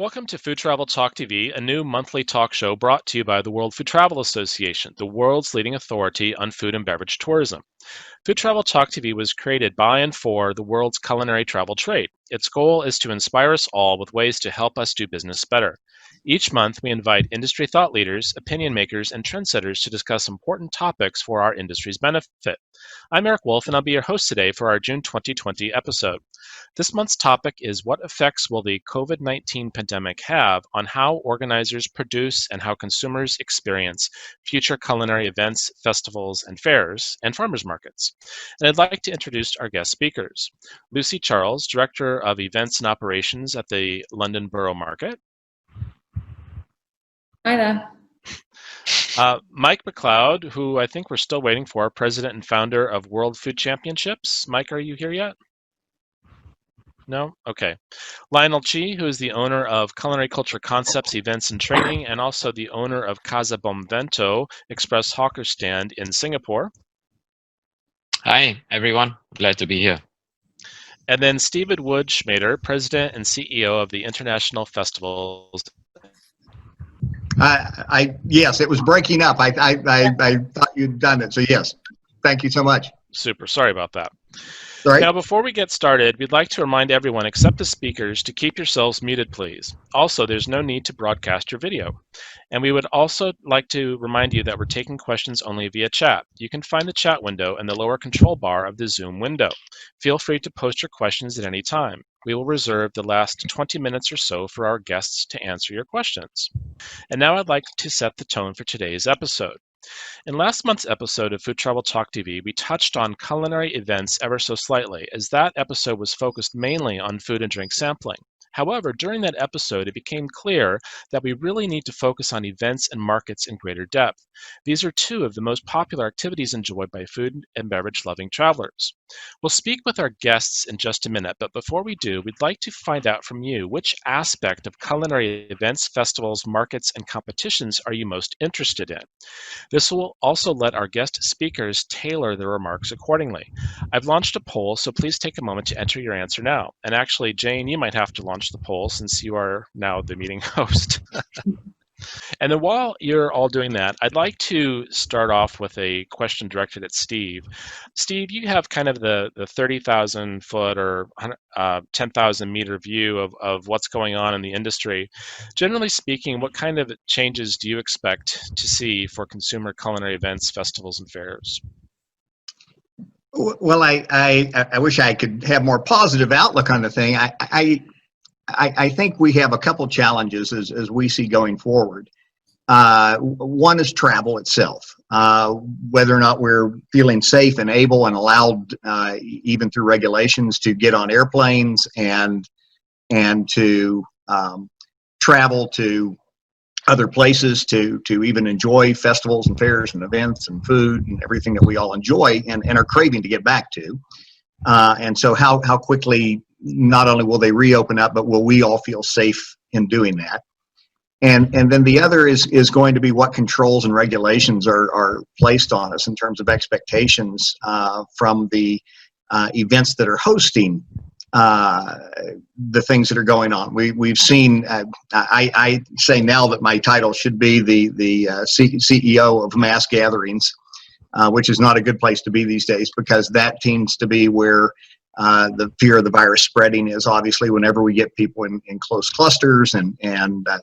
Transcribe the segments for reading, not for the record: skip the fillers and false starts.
Welcome to Food Travel Talk TV, a new monthly talk show brought to you by the World Food Travel Association, the world's leading authority on food and beverage tourism. Food Travel Talk TV was created by and for the world's culinary travel trade. Its goal is to inspire us all with ways to help us do business better. Each month, we invite industry thought leaders, opinion makers, and trendsetters to discuss important topics for our industry's benefit. I'm Eric Wolf, and I'll be your host today for our June 2020 episode. This month's topic is what effects will the COVID-19 pandemic have on how organizers produce and how consumers experience future culinary events, festivals, and fairs, and farmers markets. And I'd like to introduce our guest speakers. Lucy Charles, Director of Events and Operations at the London Borough Market. Hi there. Mike McCloud, who I think we're still waiting for, President and Founder of World Food Championships. Mike, are you here yet? No? Okay. Lionel Chee, who is the owner of Culinary Culture Concepts, Events and Training, and also the owner of Casa Vento Express Hawker Stand in Singapore. Hi, everyone. Glad to be here. And then Stephen Wood Schmader, President and CEO of the International Festivals. Yes, it was breaking up. I thought you'd done it. So yes, thank you so much. Super. Sorry about that. All right. Now, before we get started, we'd like to remind everyone except the speakers to keep yourselves muted, please. Also, there's no need to broadcast your video. And we would also like to remind you that we're taking questions only via chat. You can find the chat window in the lower control bar of the Zoom window. Feel free to post your questions at any time. We will reserve the last 20 minutes or so for our guests to answer your questions. And now I'd like to set the tone for today's episode. In last month's episode of Food Travel Talk TV, we touched on culinary events ever so slightly, as that episode was focused mainly on food and drink sampling. However, during that episode, it became clear that we really need to focus on events and markets in greater depth. These are two of the most popular activities enjoyed by food and beverage loving travelers. We'll speak with our guests in just a minute, but before we do, we'd like to find out from you which aspect of culinary events, festivals, markets, and competitions are you most interested in. This will also let our guest speakers tailor their remarks accordingly. I've launched a poll, so please take a moment to enter your answer now. And actually, Jane, you might have to launch the poll since you are now the meeting host. And then while you're all doing that, I'd like to start off with a question directed at Steve. Steve, you have kind of the 30,000 foot or 10,000 meter view of what's going on in the industry. Generally speaking, what kind of changes do you expect to see for consumer culinary events, festivals, and fairs? Well, I wish I could have more positive outlook on the thing. I think we have a couple challenges as we see going forward. One is travel itself, whether or not we're feeling safe and able and allowed, even through regulations, to get on airplanes and to travel to other places to even enjoy festivals and fairs and events and food and everything that we all enjoy and are craving to get back to. And so how quickly not only will they reopen up, but will we all feel safe in doing that? And then the other is going to be what controls and regulations are placed on us in terms of expectations from the events that are hosting the things that are going on. We've seen, I say now that my title should be the CEO of mass gatherings, which is not a good place to be these days, because that tends to be where the fear of the virus spreading is. Obviously, whenever we get people in close clusters, and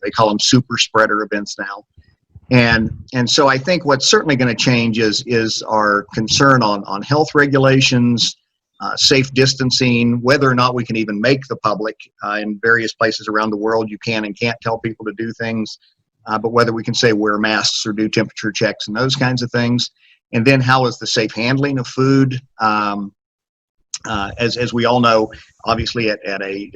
they call them super spreader events now. And so I think what's certainly going to change is our concern on health regulations, safe distancing, whether or not we can even make the public in various places around the world. You can and can't tell people to do things, but whether we can say wear masks or do temperature checks and those kinds of things. And then how is the safe handling of food? As we all know, obviously at a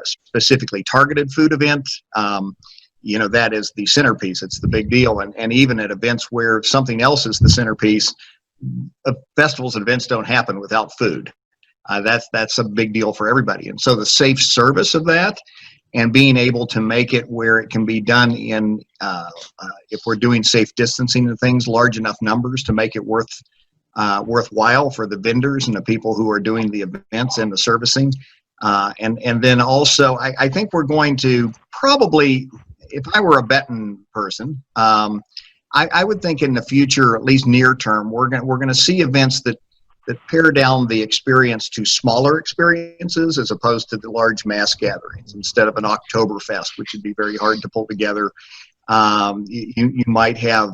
specifically targeted food event, that is the centerpiece. It's the big deal. And even at events where something else is the centerpiece, festivals and events don't happen without food. That's a big deal for everybody. And so the safe service of that and being able to make it where it can be done in, if we're doing safe distancing and things, large enough numbers to make it worthwhile for the vendors and the people who are doing the events and the servicing. And then also, I think we're going to probably, if I were a betting person, I would think in the future, at least near term, we're gonna see events that pare down the experience to smaller experiences as opposed to the large mass gatherings. Instead of an Oktoberfest, which would be very hard to pull together, you might have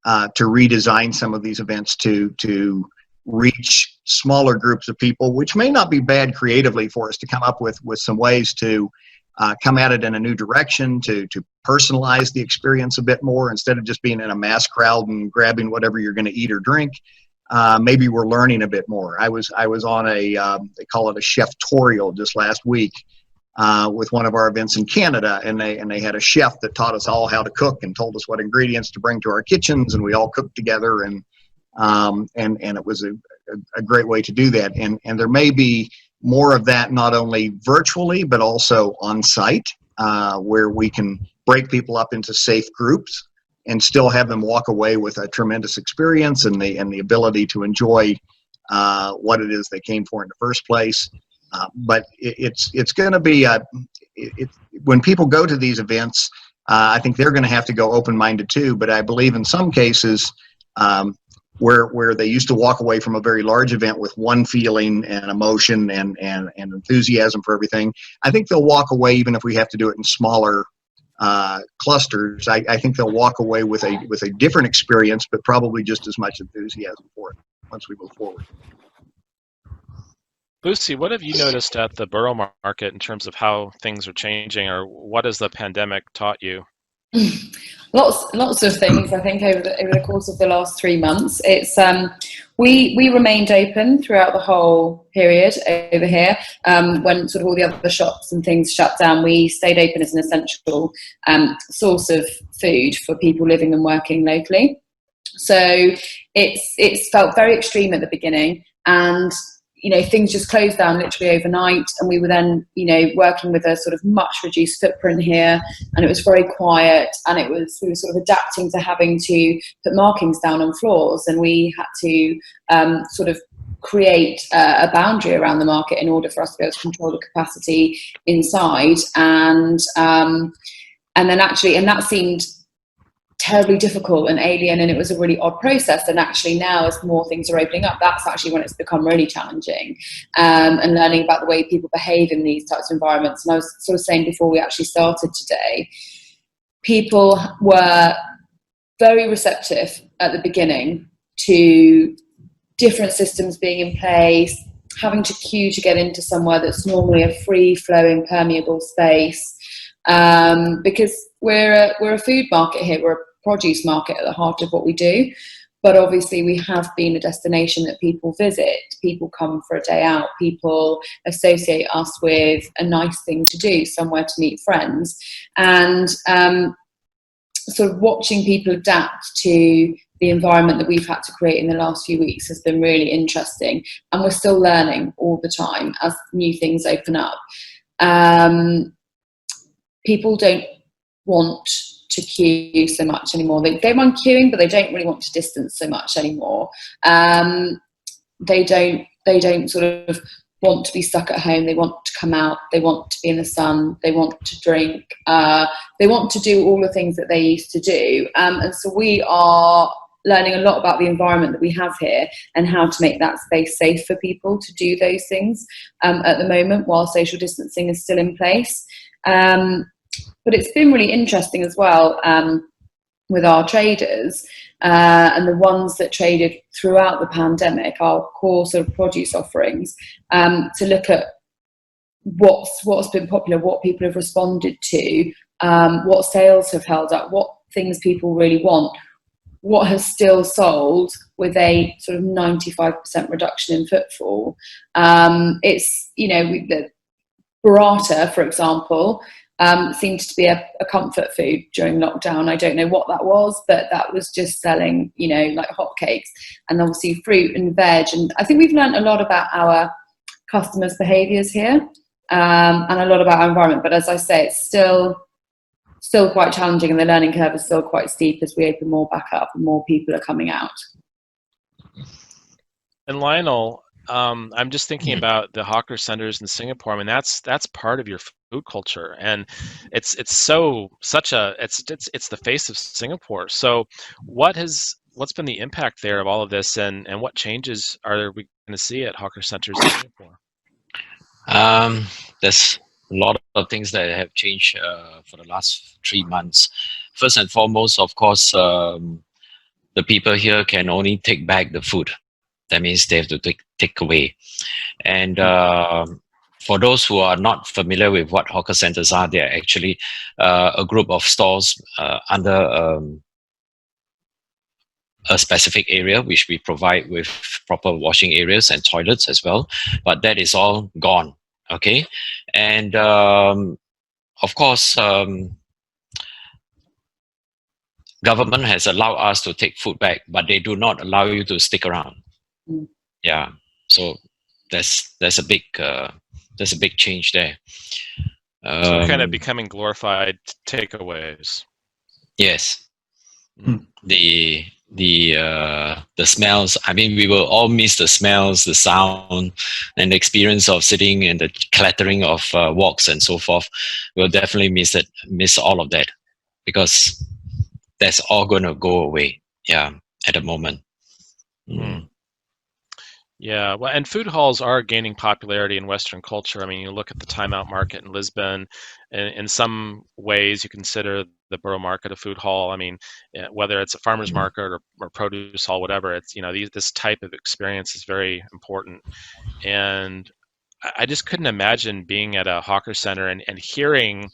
to redesign some of these events to reach smaller groups of people, which may not be bad creatively for us to come up with some ways to come at it in a new direction, to personalize the experience a bit more instead of just being in a mass crowd and grabbing whatever you're going to eat or drink. Maybe we're learning a bit more. I was on a they call it a cheftorial just last week with one of our events in Canada, and they had a chef that taught us all how to cook and told us what ingredients to bring to our kitchens, and we all cooked together, and it was a great way to do that. And there may be more of that, not only virtually but also on site, where we can break people up into safe groups and still have them walk away with a tremendous experience and the ability to enjoy what it is they came for in the first place. But it's going to be when people go to these events, I think they're going to have to go open-minded too. But I believe in some cases where they used to walk away from a very large event with one feeling and emotion and enthusiasm for everything, I think they'll walk away, even if we have to do it in smaller clusters. I think they'll walk away with a different experience, but probably just as much enthusiasm for it once we move forward. Lucy, what have you noticed at the Borough market in terms of how things are changing, or what has the pandemic taught you? Lots of things, I think, over the course of the last 3 months. It's we remained open throughout the whole period over here. When sort of all the other shops and things shut down, we stayed open as an essential source of food for people living and working locally. So it's felt very extreme at the beginning, and things just closed down literally overnight, and we were then, working with a sort of much reduced footprint here, and it was very quiet, and we were sort of adapting to having to put markings down on floors, and we had to sort of create a boundary around the market in order for us to be able to control the capacity inside, and that seemed terribly difficult and alien, and it was a really odd process. And actually now, as more things are opening up, that's actually when it's become really challenging, and learning about the way people behave in these types of environments. And I was sort of saying before we actually started today, people were very receptive at the beginning to different systems being in place, having to queue to get into somewhere that's normally a free-flowing, permeable space, because we're a food market here, we're a produce market at the heart of what we do. But obviously we have been a destination that people visit, people come for a day out, people associate us with a nice thing to do, somewhere to meet friends. And sort of watching people adapt to the environment that we've had to create in the last few weeks has been really interesting. And we're still learning all the time as new things open up. People don't want to queue so much anymore. They mind queuing, but they don't really want to distance so much anymore. They don't sort of want to be stuck at home. They want to come out. They want to be in the sun. They want to drink. They want to do all the things that they used to do. And so we are learning a lot about the environment that we have here and how to make that space safe for people to do those things at the moment while social distancing is still in place. But it's been really interesting as well with our traders and the ones that traded throughout the pandemic, our core sort of produce offerings, to look at what's been popular, what people have responded to, what sales have held up, what things people really want, what has still sold with a sort of 95% reduction in footfall. It's, the burrata, for example, seemed to be a comfort food during lockdown. I don't know what that was, but that was just selling, like hotcakes, and obviously fruit and veg. And I think we've learned a lot about our customers' behaviours here, and a lot about our environment. But as I say, it's still quite challenging, and the learning curve is still quite steep as we open more back up and more people are coming out. And Lionel, I'm just thinking about the hawker centers in Singapore. I mean, that's part of your food culture, and it's the face of Singapore. So, what's been the impact there of all of this, and what changes are we going to see at hawker centers in Singapore? There's a lot of things that have changed for the last 3 months. First and foremost, of course, the people here can only take back the food. That means they have to take away. And for those who are not familiar with what hawker centers are, they are actually a group of stores under a specific area, which we provide with proper washing areas and toilets as well. But that is all gone. Okay. And of course, government has allowed us to take food back, but they do not allow you to stick around. Yeah, so that's a big change there. So kind of becoming glorified takeaways. Yes. The smells. I mean, we will all miss the smells, the sound, and the experience of sitting and the clattering of walks and so forth. We'll definitely miss all of that, because that's all going to go away. Yeah, at the moment. Yeah, well, and food halls are gaining popularity in Western culture. I mean, you look at the Time Out Market in Lisbon, and in some ways you consider the Borough Market a food hall. I mean, whether it's a farmer's market or produce hall, whatever, it's, this type of experience is very important. And I just couldn't imagine being at a hawker center and hearing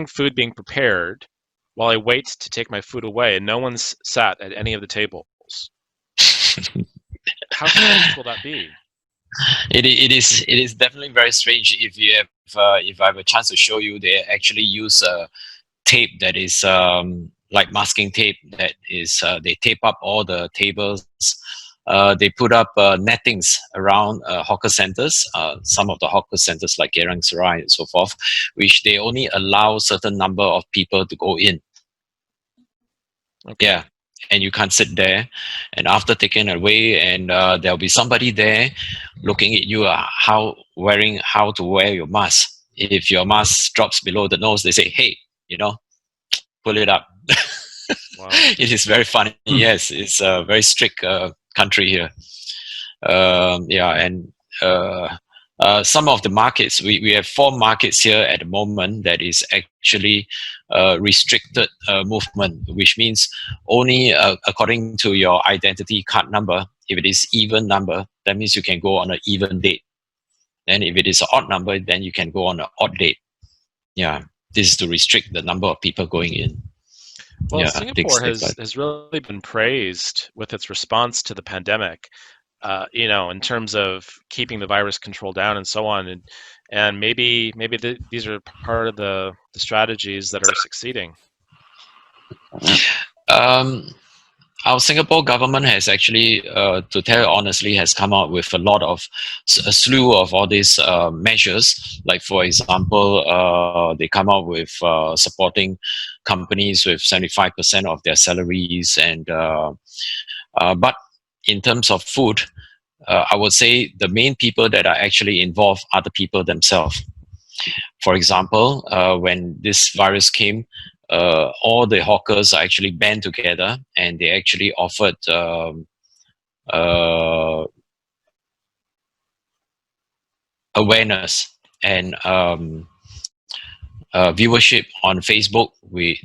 food being prepared while I wait to take my food away, and no one's sat at any of the tables. How strange will that be? It is definitely very strange. If I have a chance to show you, they actually use a tape that is like masking tape. That is, they tape up all the tables. They put up nettings around hawker centers. Some of the hawker centers like Geylang Serai and so forth, which they only allow certain number of people to go in. Okay. Yeah. And you can't sit there, and after taking away, and there'll be somebody there looking at you how to wear your mask. If your mask drops below the nose, they say, hey, pull it up. Wow. It is very funny. Yes, it's a very strict country here. Yeah, and some of the markets, we have 4 markets here at the moment that is actually restricted movement, which means only according to your identity card number. If it is even number, that means you can go on an even date. And if it is an odd number, then you can go on an odd date. Yeah, this is to restrict the number of people going in. Well, yeah, Singapore has really been praised with its response to the pandemic. In terms of keeping the virus control down and so on, and maybe these are part of the strategies that are succeeding. Our Singapore government has actually, to tell you honestly, has come out with a slew of all these measures. Like, for example, they come out with supporting companies with 75% of their salaries, and but in terms of food, I would say the main people that are actually involved are the people themselves. For example, when this virus came, all the hawkers are actually band together, and they actually offered awareness and viewership on Facebook.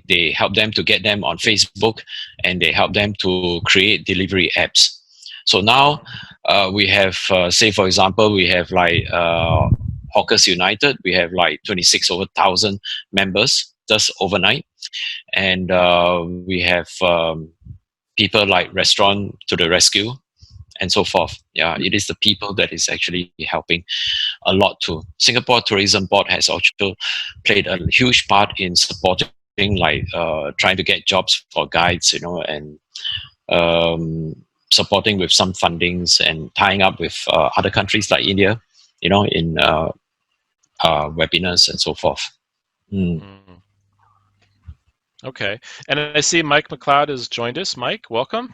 They help them to get them on Facebook, and they help them to create delivery apps. So now we have, say for example, we have like Hawkers United. We have like 26,000 members just overnight, and we have people like Restaurant to the Rescue and so forth. Yeah, it is the people that is actually helping a lot too. Singapore Tourism Board has also played a huge part in supporting, like trying to get jobs for guides, and supporting with some fundings and tying up with other countries like India, in webinars and so forth. Okay, and I see Mike McCloud has joined us. Mike, welcome.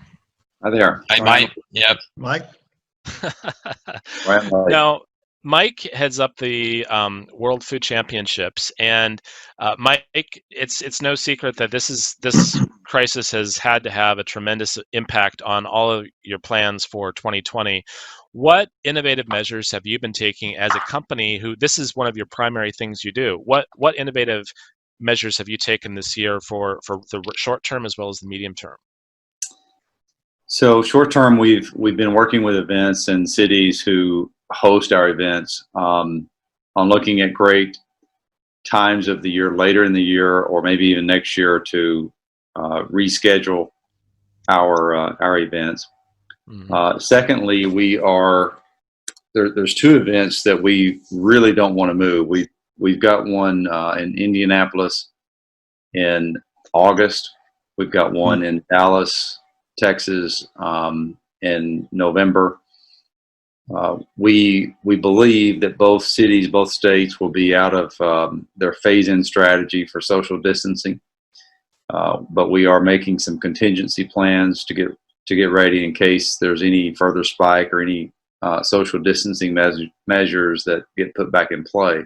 Hi there. Hi, Mike. Yep. Mike. Right. Now, Mike heads up the World Food Championships, and Mike, it's no secret that this crisis has had to have a tremendous impact on all of your plans for 2020. What innovative measures have you been taking as a company who this is one of your primary things you do? What innovative measures have you taken this year for the short term as well as the medium term? So short term, we've been working with events and cities who host our events on looking at great times of the year later in the year, or maybe even next year, to reschedule our events. Mm-hmm. Secondly, there's two events that we really don't want to move. We've got one in Indianapolis in August. We've got one in Dallas, Texas, in November. We believe that both cities, both states, will be out of their phase-in strategy for social distancing, but we are making some contingency plans to get ready in case there's any further spike or any social distancing measures that get put back in play.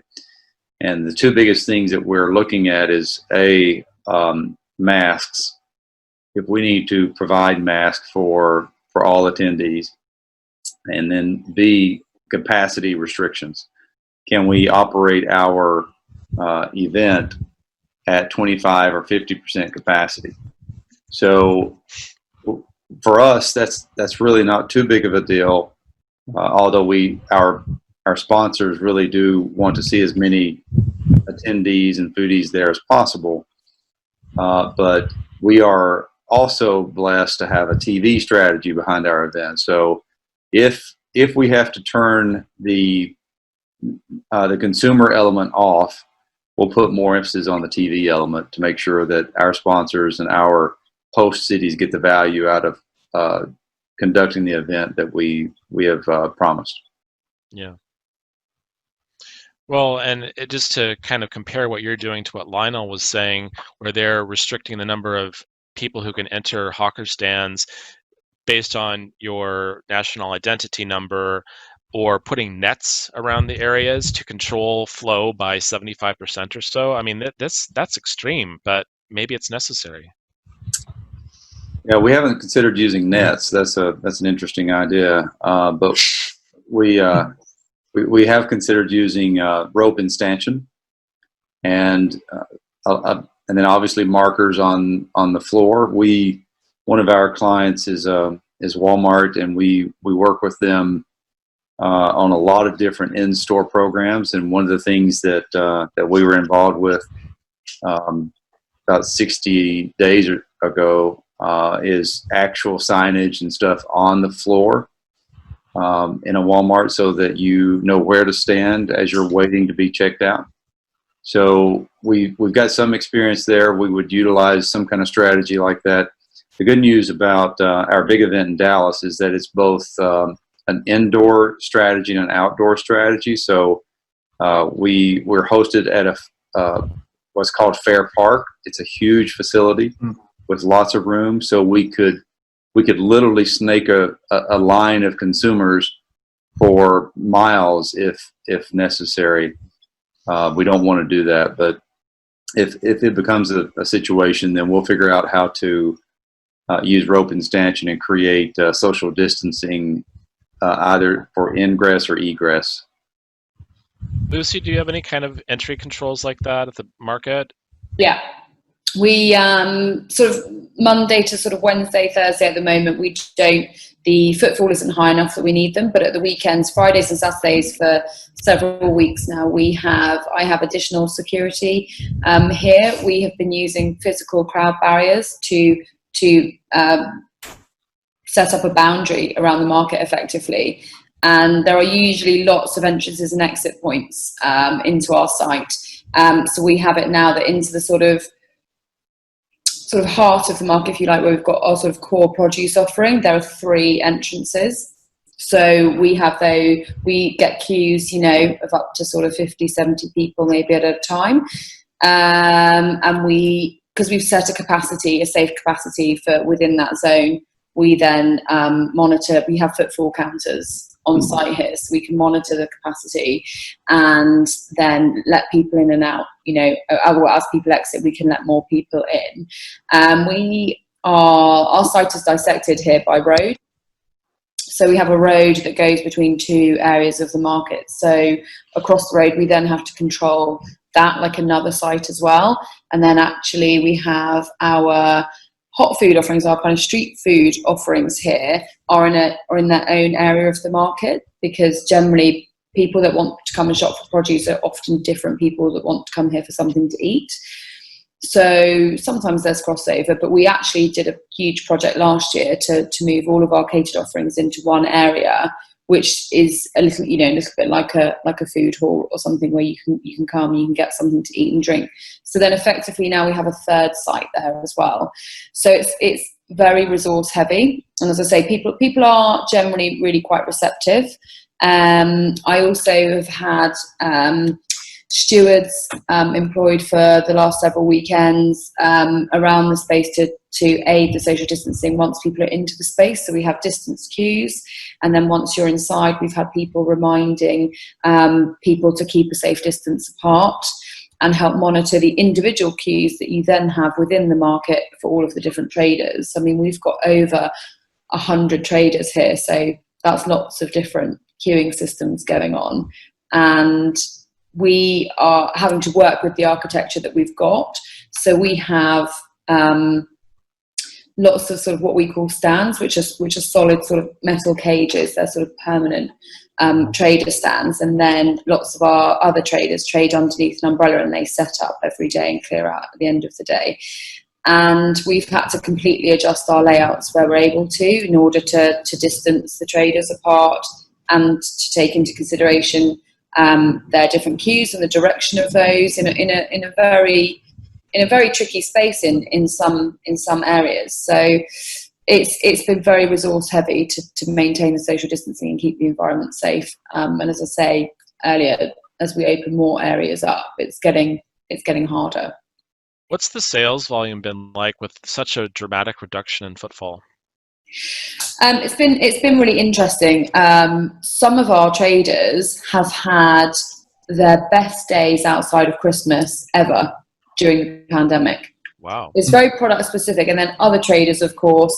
And the two biggest things that we're looking at is masks. If we need to provide masks for all attendees, and then B, capacity restrictions. Can we operate our event at 25 or 50% capacity? So for us, that's really not too big of a deal. Although our sponsors really do want to see as many attendees and foodies there as possible, but we are also blessed to have a TV strategy behind our event. So if we have to turn the consumer element off, we'll put more emphasis on the TV element to make sure that our sponsors and our host cities get the value out of conducting the event that we have promised. Yeah. Well, and just to kind of compare what you're doing to what Lionel was saying, where they're restricting the number of people who can enter hawker stands based on your national identity number, or putting nets around the areas to control flow by 75% or so. I mean, that's extreme, but maybe it's necessary. Yeah, we haven't considered using nets. That's an interesting idea, but we have considered using rope and stanchion, and then obviously markers on the floor. One of our clients is Walmart, and we work with them on a lot of different in-store programs. And one of the things that we were involved with about 60 days ago is actual signage and stuff on the floor in a Walmart, so that you know where to stand as you're waiting to be checked out. So we've got some experience there. We would utilize some kind of strategy like that. The good news about our big event in Dallas is that it's both an indoor strategy and an outdoor strategy. So we're hosted at what's called Fair Park. It's a huge facility with lots of room. So we could literally snake a line of consumers for miles if necessary. We don't want to do that, but if it becomes a situation, then we'll figure out how to use rope and stanchion and create social distancing either for ingress or egress. Lucy, do you have any kind of entry controls like that at the market? Yeah. We sort of Monday to sort of Wednesday, Thursday at the moment, the footfall isn't high enough that we need them, but at the weekends, Fridays and Saturdays for several weeks now, I have additional security here. We have been using physical crowd barriers to set up a boundary around the market effectively. And there are usually lots of entrances and exit points into our site. So we have it now that into the sort of heart of the market, if you like, where we've got our sort of core produce offering, there are 3 entrances. So we get queues, of up to sort of 50, 70 people maybe at a time. And because we've set a safe capacity for within that zone, we then monitor, we have footfall counters on site here, so we can monitor the capacity and then let people in and out. As people exit, we can let more people in. Our site is dissected here by road. So we have a road that goes between two areas of the market. So across the road, we then have to control that like another site as well. And then actually we have our hot food offerings, our kind of street food offerings here are in their own area of the market, because generally people that want to come and shop for produce are often different people that want to come here for something to eat. So sometimes there's crossover, but we actually did a huge project last year to move all of our catered offerings into one area, which is a little bit like a food hall or something where you can come, you can get something to eat and drink. So then effectively now we have a third site there as well. So it's very resource heavy, and as I say, people are generally really quite receptive. I also have had stewards employed for the last several weekends around the space to aid the social distancing once people are into the space. So we have distance queues, and then once you're inside, we've had people reminding people to keep a safe distance apart and help monitor the individual queues that you then have within the market for all of the different traders. I mean, we've got over 100 traders here, so that's lots of different queuing systems going on. And we are having to work with the architecture that we've got. So we have lots of sort of what we call stands, which are solid sort of metal cages. They're sort of permanent trader stands. And then lots of our other traders trade underneath an umbrella, and they set up every day and clear out at the end of the day. And we've had to completely adjust our layouts where we're able to, in order to distance the traders apart and to take into consideration their different queues and the direction of those in a very tricky space in some areas. So it's been very resource heavy to maintain the social distancing and keep the environment safe. And as I say earlier, as we open more areas up, it's getting harder. What's the sales volume been like with such a dramatic reduction in footfall? It's been really interesting. Some of our traders have had their best days outside of Christmas ever during the pandemic. Wow. It's very product specific. And then other traders, of course,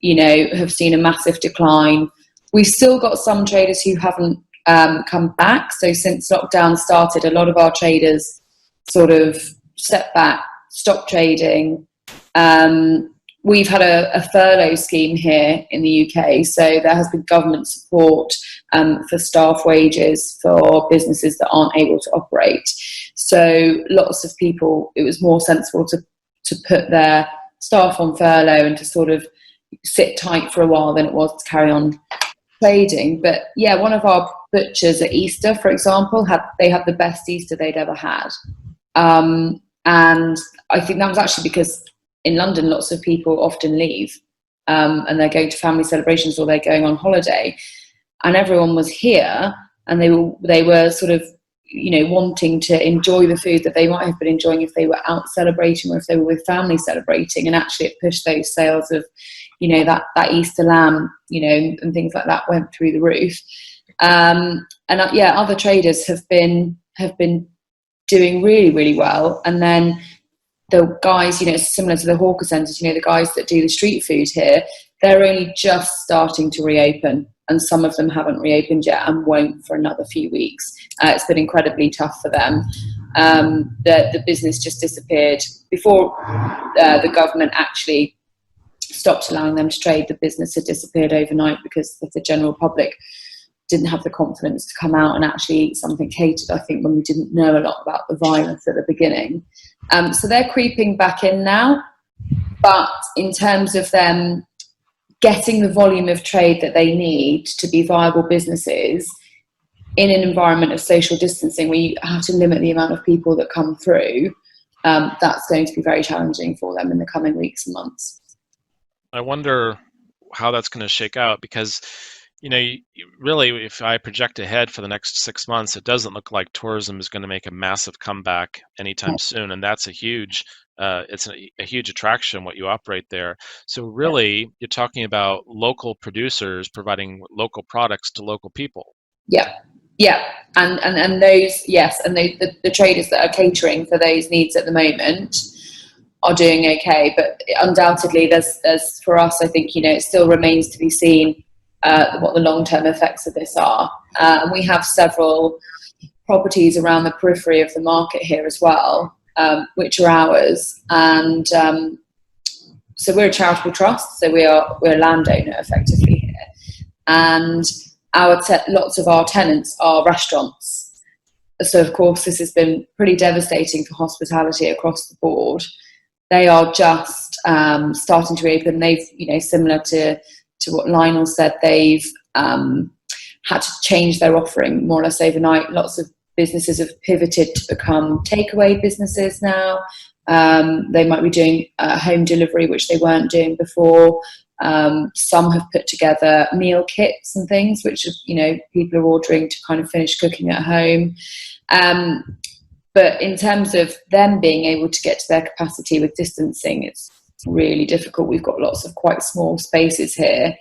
have seen a massive decline. We've still got some traders who haven't come back. So since lockdown started, a lot of our traders sort of stepped back, stopped trading. We've had a furlough scheme here in the UK, so there has been government support for staff wages for businesses that aren't able to operate. So lots of people, it was more sensible to put their staff on furlough and to sort of sit tight for a while than it was to carry on trading. But yeah, one of our butchers at Easter, for example, had the best Easter they'd ever had. And I think that was actually because in London, lots of people often leave and they're going to family celebrations or they're going on holiday, and everyone was here and they were sort of, wanting to enjoy the food that they might have been enjoying if they were out celebrating or if they were with family celebrating, and actually it pushed those sales of, that Easter lamb, and things like that went through the roof. Other traders have been doing really, really well. And then the guys, it's similar to the hawker centres, the guys that do the street food here, they're only just starting to reopen, and some of them haven't reopened yet and won't for another few weeks. It's been incredibly tough for them. The business just disappeared. Before the government actually stopped allowing them to trade, the business had disappeared overnight because the general public didn't have the confidence to come out and actually eat something catered, I think, when we didn't know a lot about the virus at the beginning. So they're creeping back in now, but in terms of them getting the volume of trade that they need to be viable businesses in an environment of social distancing where you have to limit the amount of people that come through, that's going to be very challenging for them in the coming weeks and months. I wonder how that's going to shake out, because really, if I project ahead for the next 6 months, it doesn't look like tourism is going to make a massive comeback anytime soon, and that's a huge, it's a huge attraction what you operate there. So really, you're talking about local producers providing local products to local people. Yeah, yeah, and those, yes, and the traders that are catering for those needs at the moment are doing okay, but undoubtedly, there's for us, I think, it still remains to be seen what the long-term effects of this are. And we have several properties around the periphery of the market here as well, which are ours. And so we're a charitable trust, so we're a landowner effectively here. And lots of our tenants are restaurants. So of course this has been pretty devastating for hospitality across the board. They are just starting to reopen. They've, similar to what Lionel said, they've had to change their offering more or less overnight. Lots of businesses have pivoted to become takeaway businesses now. They might be doing home delivery, which they weren't doing before. Some have put together meal kits and things, which people are ordering to kind of finish cooking at home. But in terms of them being able to get to their capacity with distancing, it's really difficult. We've got lots of quite small spaces here,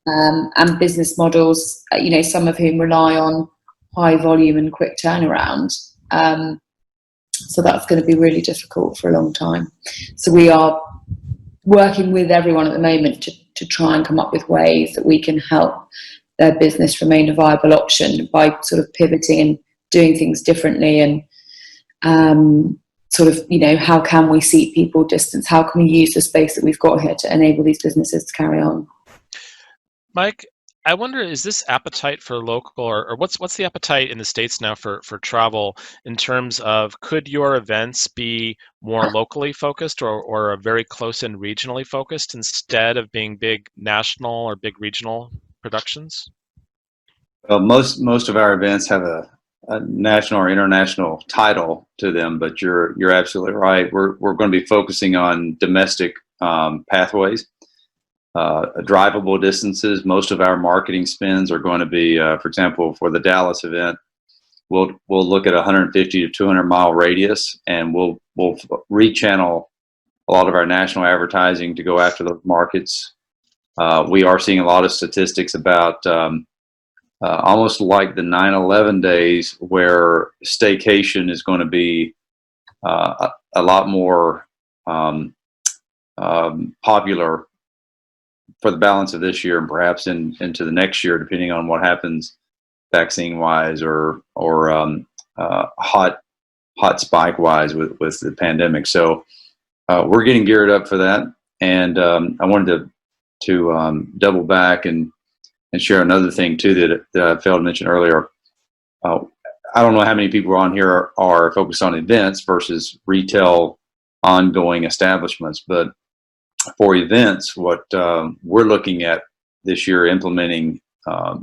and business models, some of whom rely on high volume and quick turnaround. So that's going to be really difficult for a long time. So we are working with everyone at the moment to try and come up with ways that we can help their business remain a viable option by sort of pivoting and doing things differently, and how can we seat people distance? How can we use the space that we've got here to enable these businesses to carry on? Mike, I wonder, is this appetite for local, or what's the appetite in the States now for travel in terms of, could your events be more locally focused or very close and regionally focused instead of being big national or big regional productions? Well, most of our events have a national or international title to them, but you're absolutely right. We're going to be focusing on domestic pathways, drivable distances. Most of our marketing spends are going to be, for example, for the Dallas event, we'll look at 150 to 200 mile radius, and we'll rechannel a lot of our national advertising to go after those markets. We are seeing a lot of statistics about almost like the 9/11 days, where staycation is going to be a lot more popular for the balance of this year, and perhaps into the next year, depending on what happens vaccine wise or hot spike wise with the pandemic. So we're getting geared up for that, and I wanted to double back and share another thing too that I failed to mention earlier. I don't know how many people on here are focused on events versus retail ongoing establishments, but for events, what we're looking at this year implementing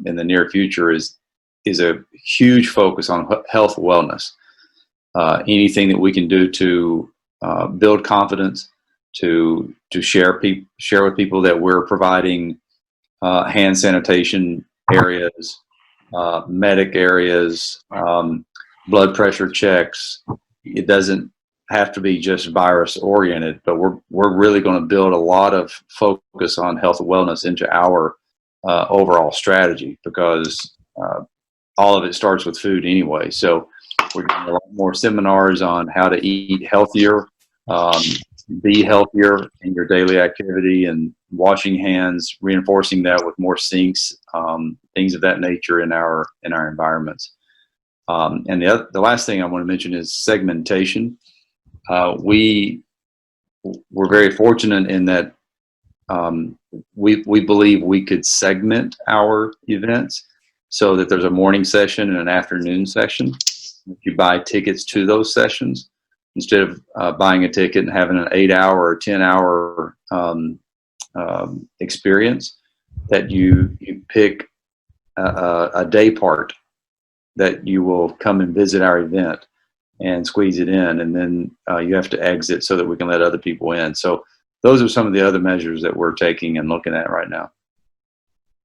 in the near future is a huge focus on health wellness. Anything that we can do to build confidence, to share with people that we're providing hand sanitation areas, medic areas, blood pressure checks. It doesn't have to be just virus oriented, but we're really going to build a lot of focus on health and wellness into our overall strategy, because all of it starts with food anyway. So we're doing a lot more seminars on how to eat healthier, be healthier in your daily activity, and washing hands, reinforcing that with more sinks, things of that nature in our environments. And the last thing I want to mention is segmentation. We're very fortunate in that we believe we could segment our events so that there's a morning session and an afternoon session. If you buy tickets to those sessions, instead of buying a ticket and having an 8-hour or 10-hour experience, that you pick a day part that you will come and visit our event and squeeze it in, and then you have to exit so that we can let other people in. So those are some of the other measures that we're taking and looking at right now.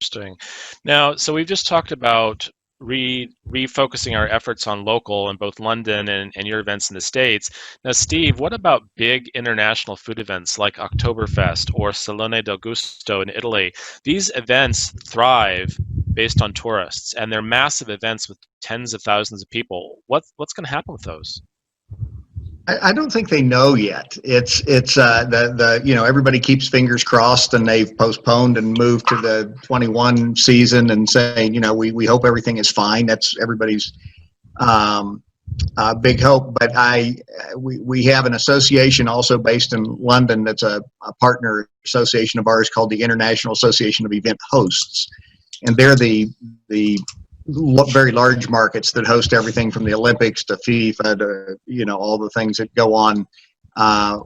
Interesting. Now, so we've just talked about refocusing our efforts on local in both London and your events in the States. Now, Steve, what about big international food events like Oktoberfest or Salone del Gusto in Italy? These events thrive based on tourists, and they're massive events with tens of thousands of people. What's going to happen with those? I don't think they know yet. It's the everybody keeps fingers crossed, and they've postponed and moved to the 21 season and saying we hope everything is fine. That's everybody's big hope. But we have an association also based in London that's a partner association of ours called the International Association of Event Hosts, and they're the very large markets that host everything from the Olympics to FIFA to all the things that go on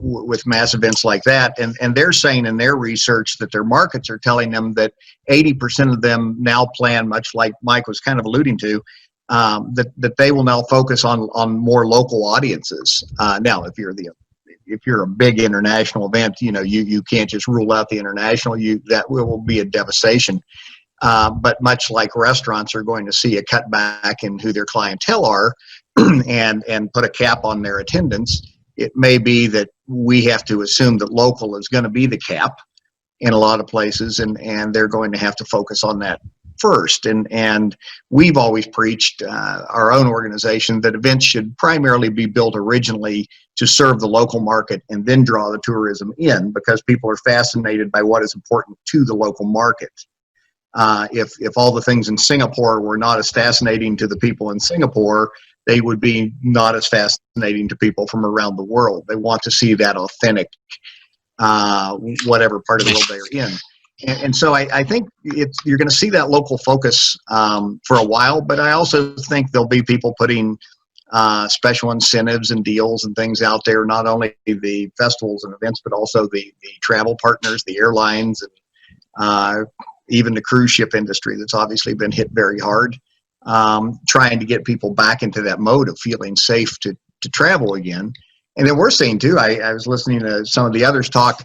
with mass events like that. And they're saying in their research that their markets are telling them that 80% of them now plan, much like Mike was kind of alluding to, that they will now focus on more local audiences. Now, if you're a big international event, you can't just rule out the international. That will be a devastation. But much like restaurants are going to see a cutback in who their clientele are and put a cap on their attendance, it may be that we have to assume that local is going to be the cap in a lot of places, and they're going to have to focus on that first. And we've always preached, our own organization, that events should primarily be built originally to serve the local market and then draw the tourism in, because people are fascinated by what is important to the local market. If all the things in Singapore were not as fascinating to the people in Singapore, they would be not as fascinating to people from around the world. They want to see that authentic, whatever part of the world they're in. And so I think you're going to see that local focus for a while, but I also think there'll be people putting special incentives and deals and things out there, not only the festivals and events, but also the travel partners, the airlines, and even the cruise ship industry that's obviously been hit very hard, trying to get people back into that mode of feeling safe to travel again. And then we're seeing too, I was listening to some of the others talk,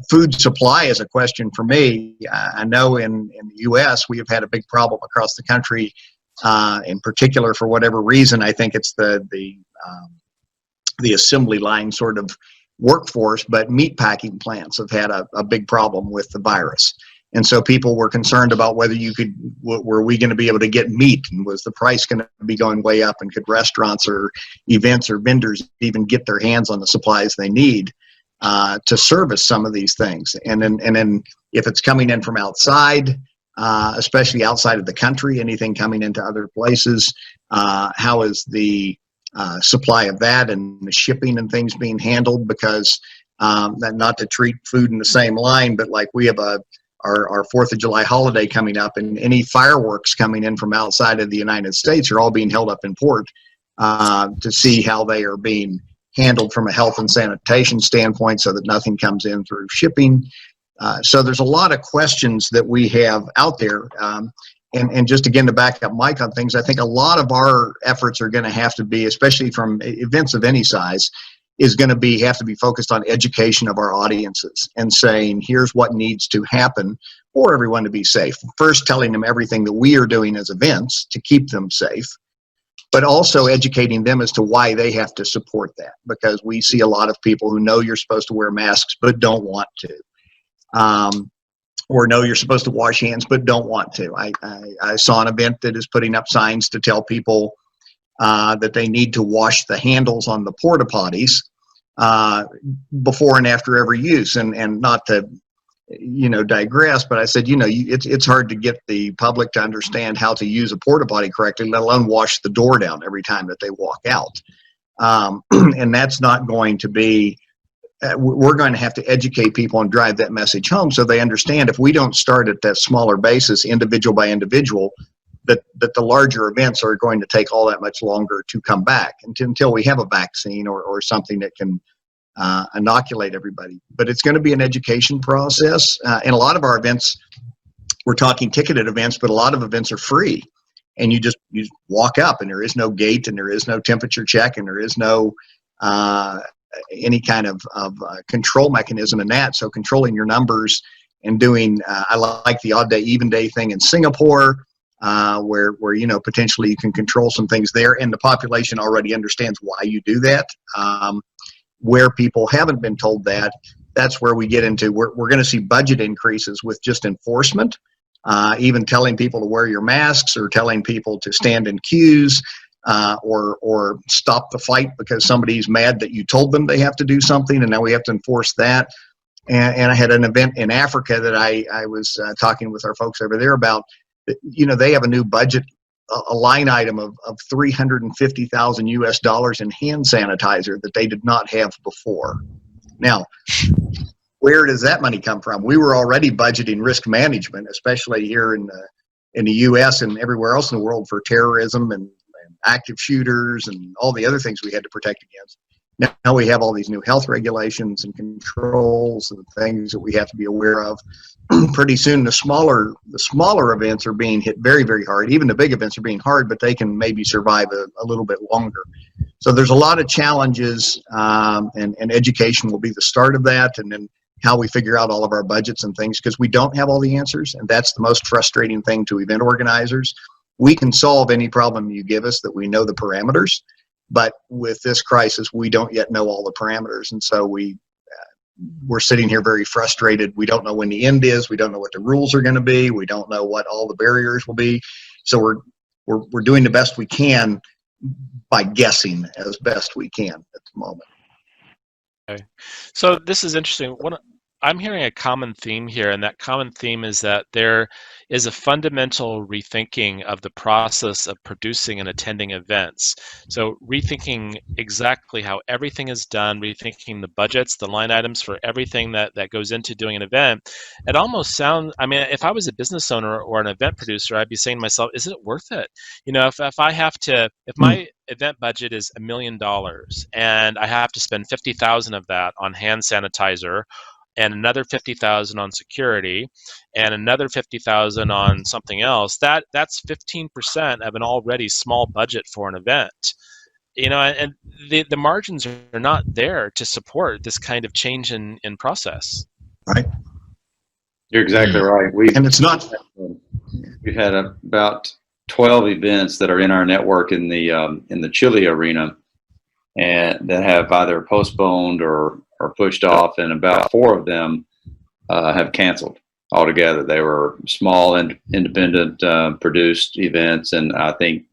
food supply is a question for me. I know in the U.S. we have had a big problem across the country, in particular for whatever reason. I think it's the assembly line sort of workforce, but meat packing plants have had a big problem with the virus. And so people were concerned about whether were we going to be able to get meat, and was the price going to be going way up, and could restaurants or events or vendors even get their hands on the supplies they need to service some of these things. And then if it's coming in from outside, especially outside of the country, anything coming into other places, how is the supply of that and the shipping and things being handled? Because not to treat food in the same line, but like we have our 4th of July holiday coming up, and any fireworks coming in from outside of the United States are all being held up in port to see how they are being handled from a health and sanitation standpoint, so that nothing comes in through shipping. So there's a lot of questions that we have out there. And just again, to back up Mike on things, I think a lot of our efforts are going to have to be, especially from events of any size, is going to have to be focused on education of our audiences and saying, here's what needs to happen for everyone to be safe. First, telling them everything that we are doing as events to keep them safe, but also educating them as to why they have to support that, because we see a lot of people who know you're supposed to wear masks but don't want to, or know you're supposed to wash hands but don't want to. I saw an event that is putting up signs to tell people that they need to wash the handles on the porta potties before and after every use. And not to digress, but I said, it's hard to get the public to understand how to use a porta potty correctly, let alone wash the door down every time that they walk out. And that's not going to be, we're going to have to educate people and drive that message home, so they understand if we don't start at that smaller basis, individual by individual, that the larger events are going to take all that much longer to come back until we have a vaccine or something that can inoculate everybody. But it's going to be an education process. And a lot of our events, we're talking ticketed events, but a lot of events are free. And you just walk up, and there is no gate, and there is no temperature check, and there is no any kind of control mechanism in that. So controlling your numbers and doing, I like the odd day, even day thing in Singapore, where potentially you can control some things there, and the population already understands why you do that. Where people haven't been told that, that's where we get into, we're going to see budget increases with just enforcement, even telling people to wear your masks or telling people to stand in queues, or stop the fight because somebody's mad that you told them they have to do something, and now we have to enforce that. And I had an event in Africa that I was talking with our folks over there about. They have a new budget, a line item of $350,000 US in hand sanitizer that they did not have before. Now, where does that money come from? We were already budgeting risk management, especially here in the U.S. and everywhere else in the world, for terrorism and active shooters and all the other things we had to protect against. Now we have all these new health regulations and controls and things that we have to be aware of. Pretty soon the smaller events are being hit very, very hard. Even the big events are being hard, but they can maybe survive a little bit longer. So there's a lot of challenges, and education will be the start of that, and then how we figure out all of our budgets and things, because we don't have all the answers, and that's the most frustrating thing to event organizers. We can solve any problem you give us that we know the parameters, but with this crisis, we don't yet know all the parameters, and so we're sitting here very frustrated. We don't know when the end is. We don't know what the rules are going to be. We don't know what all the barriers will be. So we're doing the best we can by guessing as best we can at the moment. Okay. So this is interesting. I'm hearing a common theme here, and that common theme is that there is a fundamental rethinking of the process of producing and attending events. So rethinking exactly how everything is done, rethinking the budgets, the line items for everything that goes into doing an event. It almost sounds, I mean, if I was a business owner or an event producer, I'd be saying to myself, is it worth it? If I have to, if my event budget is $1 million and I have to spend 50,000 of that on hand sanitizer, and another 50,000 on security, and another 50,000 on something else, that's 15% of an already small budget for an event. And the margins are not there to support this kind of change in process. Right. You're exactly right. And it's not. We've had about 12 events that are in our network in the Chile arena, and that have either postponed or pushed off, and about 4 of them have canceled altogether. They were small and independent produced events, and I think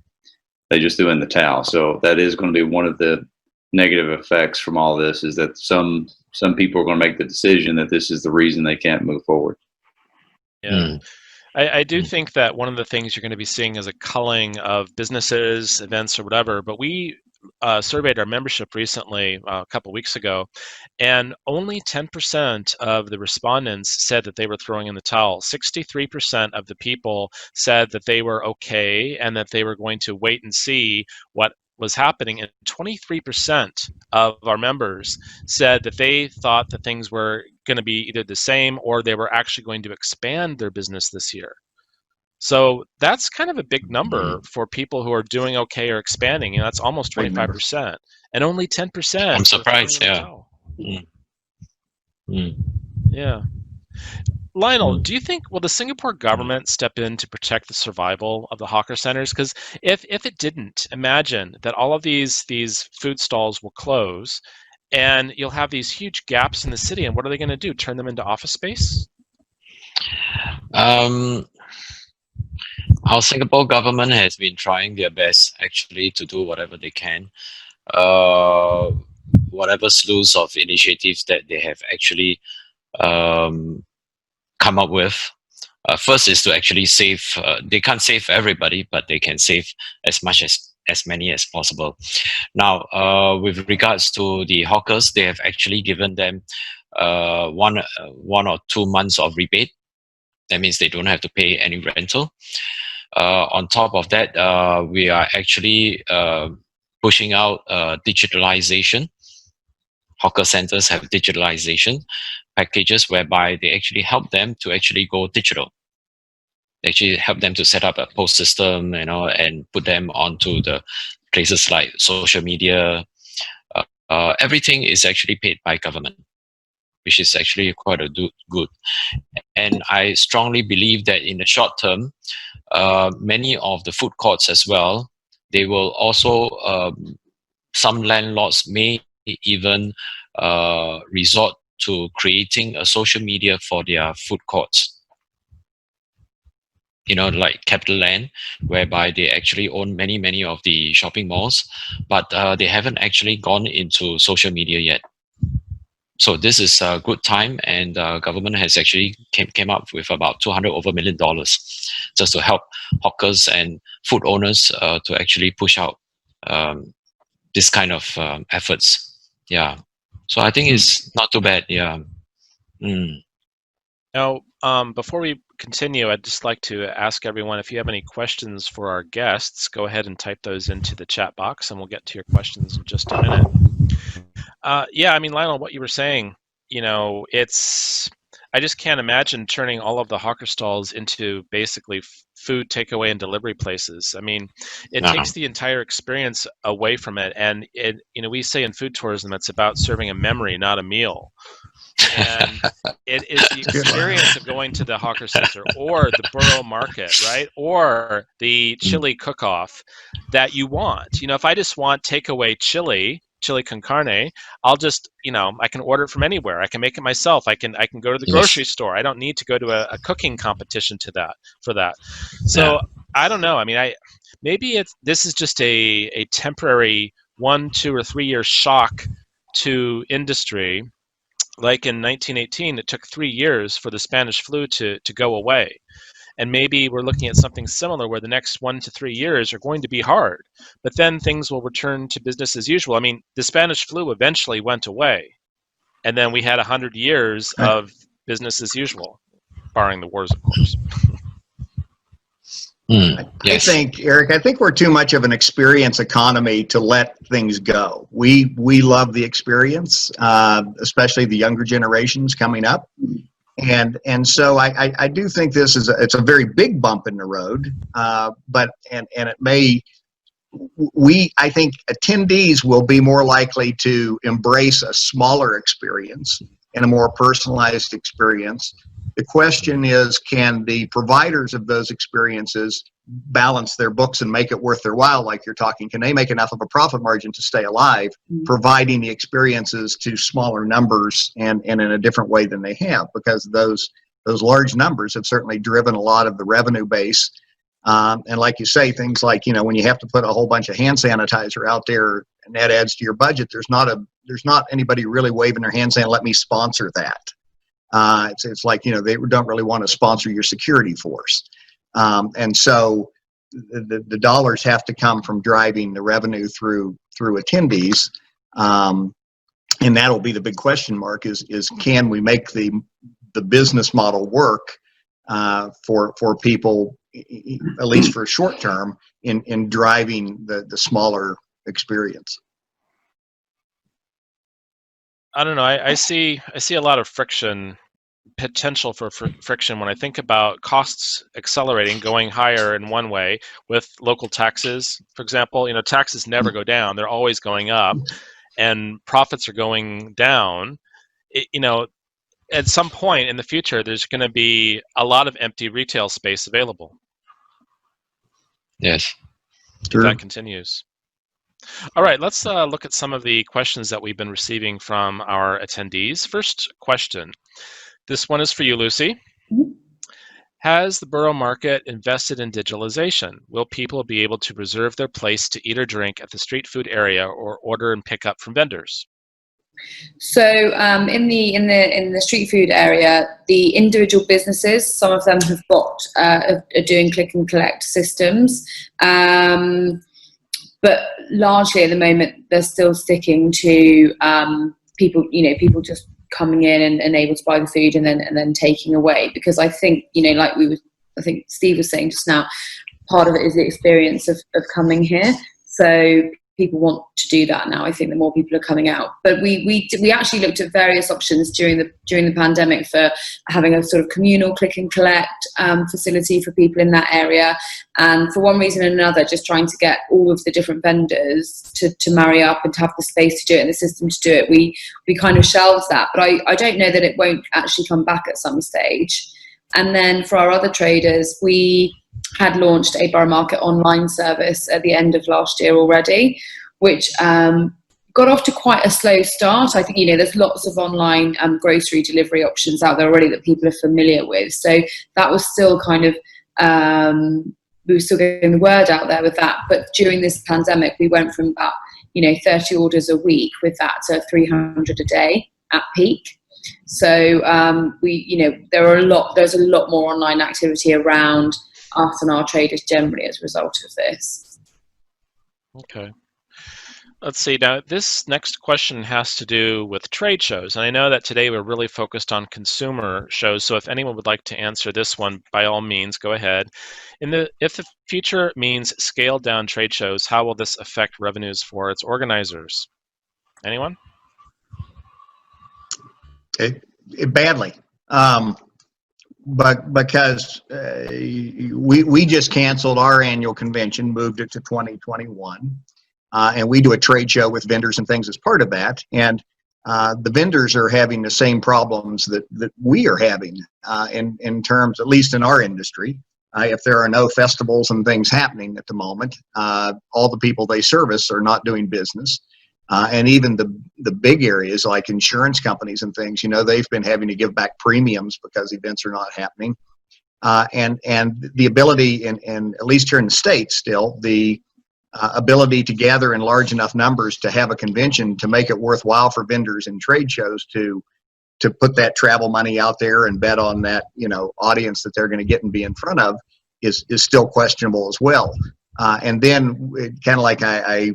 they just threw in the towel. So that is going to be one of the negative effects from all this, is that some people are going to make the decision that this is the reason they can't move forward. Yeah. I do think that one of the things you're going to be seeing is a culling of businesses, events, or whatever, but we surveyed our membership recently, a couple weeks ago, and only 10% of the respondents said that they were throwing in the towel. 63% of the people said that they were okay and that they were going to wait and see what was happening, and 23% of our members said that they thought that things were going to be either the same or they were actually going to expand their business this year. So that's kind of a big number for people who are doing okay or expanding. That's almost 25%, and only 10%. I'm surprised. Yeah. Yeah. Lionel, do you think, will the Singapore government step in to protect the survival of the hawker centers? Because if it didn't, imagine that all of these food stalls will close, and you'll have these huge gaps in the city. And what are they going to do? Turn them into office space? Our Singapore government has been trying their best, actually, to do whatever they can. Whatever slews of initiatives that they have actually come up with. First is to actually save. They can't save everybody, but they can save as many as possible. Now, with regards to the hawkers, they have actually given them 1 or 2 months of rebate. That means they don't have to pay any rental. On top of that, we are actually pushing out digitalization. Hawker centers have digitalization packages whereby they actually help them to actually go digital. They actually help them to set up a post system, and put them onto the places like social media. Everything is actually paid by government, which is actually quite good. And I strongly believe that in the short term, many of the food courts as well, they will also, some landlords may even resort to creating a social media for their food courts. Like CapitaLand, whereby they actually own many of the shopping malls, but they haven't actually gone into social media yet. So this is a good time, and government has actually came up with about $200 million just to help hawkers and food owners to actually push out this kind of efforts. Yeah. So I think it's not too bad. Yeah. Now, before we continue, I'd just like to ask everyone, if you have any questions for our guests, go ahead and type those into the chat box, and we'll get to your questions in just a minute. Yeah, I mean, Lionel, what you were saying, I just can't imagine turning all of the hawker stalls into basically food takeaway and delivery places. I mean, it takes the entire experience away from it. And we say in food tourism, it's about serving a memory, not a meal. And it is the experience of going to the hawker center or the Borough market, right? Or the chili cook-off that you want. If I just want takeaway chili con carne, I'll just, I can order it from anywhere. I can make it myself. I can go to the grocery store. I don't need to go to a cooking competition for that. So I don't know. I mean, maybe this is just a temporary 1, 2, or 3 year shock to industry. Like in 1918, it took 3 years for the Spanish flu to go away. And maybe we're looking at something similar where the next 1 to 3 years are going to be hard, but then things will return to business as usual. I mean, the Spanish flu eventually went away, and then we had 100 years of business as usual, barring the wars, of course. I think, Eric, we're too much of an experience economy to let things go. We love the experience, especially the younger generations coming up. And so I do think it's a very big bump in the road, but it may, I think attendees will be more likely to embrace a smaller experience and a more personalized experience. The question is, can the providers of those experiences balance their books and make it worth their while, like you're talking? Can they make enough of a profit margin to stay alive, providing the experiences to smaller numbers and in a different way than they have? Because those large numbers have certainly driven a lot of the revenue base. And like you say, things like, when you have to put a whole bunch of hand sanitizer out there and that adds to your budget, there's not anybody really waving their hand saying, let me sponsor that. It's like, they don't really want to sponsor your security force. And so the dollars have to come from driving the revenue through attendees. And that'll be the big question mark is can we make the business model work for people, at least for a short term, in driving the smaller experience? I don't know. I see a lot of potential for friction when I think about costs accelerating, going higher in one way with local taxes. For example, taxes never go down; they're always going up, and profits are going down. At some point in the future, there's going to be a lot of empty retail space available. Yes, if that continues. All right, let's look at some of the questions that we've been receiving from our attendees. First question. This one is for you, Lucy. Has the Borough Market invested in digitalization? Will people be able to reserve their place to eat or drink at the street food area or order and pick up from vendors? So in the street food area, the individual businesses, some of them have got are doing click and collect systems, but largely at the moment they're still sticking to people just coming in and able to buy the food and then taking away, because I think I think Steve was saying just now, part of it is the experience of coming here. So people want to do that now. I think the more people are coming out, but we actually looked at various options during the pandemic for having a sort of communal click and collect facility for people in that area, and for one reason or another, just trying to get all of the different vendors to marry up and to have the space to do it and the system to do it. We kind of shelved that, but I don't know that it won't actually come back at some stage. And then for our other traders, we had launched a Borough Market online service at the end of last year already, which got off to quite a slow start. I think, there's lots of online grocery delivery options out there already that people are familiar with. So that was still kind of, we were still getting the word out there with that. But during this pandemic, we went from about, 30 orders a week with that to 300 a day at peak. So there's a lot more online activity around us and our traders generally as a result of this. Okay. Let's see. Now, this next question has to do with trade shows. And I know that today we're really focused on consumer shows. So if anyone would like to answer this one, by all means, go ahead. If the future means scaled down trade shows, how will this affect revenues for its organizers? Anyone? Badly. But because we just canceled our annual convention, moved it to 2021. And we do a trade show with vendors and things as part of that. And the vendors are having the same problems that we are having in terms, at least in our industry. If there are no festivals and things happening at the moment, all the people they service are not doing business. And even the big areas like insurance companies and things, they've been having to give back premiums because events are not happening. And the ability, and at least here in the States still, the ability to gather in large enough numbers to have a convention to make it worthwhile for vendors and trade shows to put that travel money out there and bet on that audience that they're going to get and be in front of is still questionable as well. And then kind of like I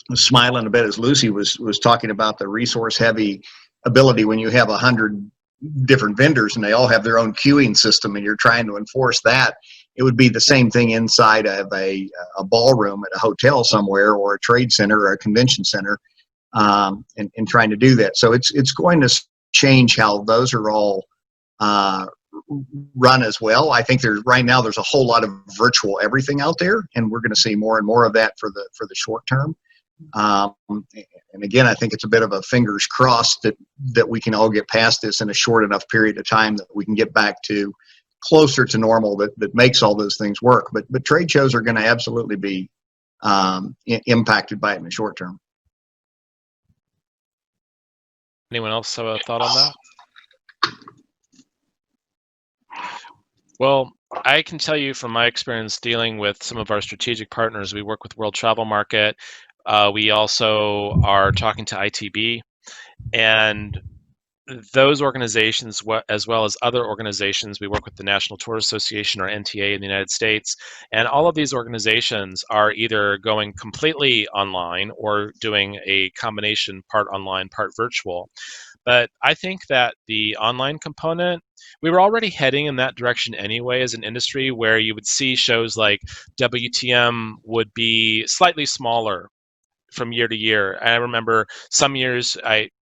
was smiling a bit as Lucy was talking about the resource heavy ability when you have 100 different vendors and they all have their own queuing system and you're trying to enforce that. It would be the same thing inside of a ballroom at a hotel somewhere or a trade center or a convention center, and trying to do that. So it's going to change how those are all run as well. I think right now there's a whole lot of virtual everything out there, and we're going to see more and more of that for the short term. And again, I think it's a bit of a fingers crossed that we can all get past this in a short enough period of time that we can get back to closer to normal that makes all those things work. But trade shows are going to absolutely be impacted by it in the short term. Anyone else have a thought on that? Well, I can tell you from my experience dealing with some of our strategic partners, we work with World Travel Market. We also are talking to ITB, and those organizations, as well as other organizations, we work with the National Tour Association, or NTA, in the United States, and all of these organizations are either going completely online or doing a combination, part online, part virtual. But I think that the online component, we were already heading in that direction anyway as an industry, where you would see shows like WTM would be slightly smaller from year to year. I remember some years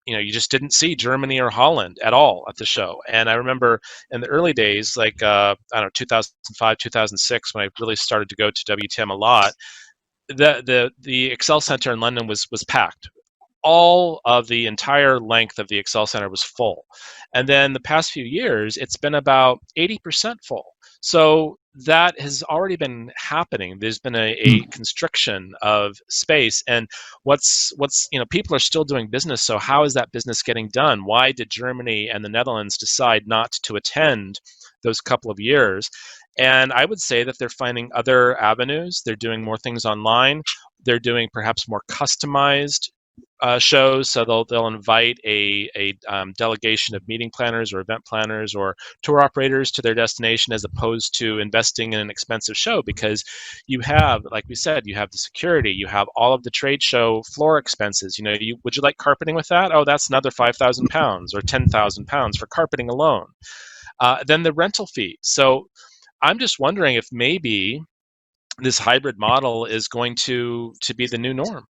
you just didn't see Germany or Holland at all at the show. And I remember in the early days, like 2005, 2006, when I really started to go to WTM a lot, the Excel Center in London was packed. All of the entire length of the Excel Center was full. And then the past few years, it's been about 80% full. So that has already been happening. There's been a constriction of space, and what's people are still doing business. So how is that business getting done? Why did Germany and the Netherlands decide not to attend those couple of years? And I would say that they're finding other avenues. They're doing more things online. They're doing perhaps more customized shows, so they'll invite a delegation of meeting planners or event planners or tour operators to their destination, as opposed to investing in an expensive show, because you have, like we said, you have the security, you have all of the trade show floor expenses. Would you like carpeting with that? Oh, that's another £5,000 or £10,000 for carpeting alone. Then the rental fee. So I'm just wondering if maybe this hybrid model is going to be the new norm.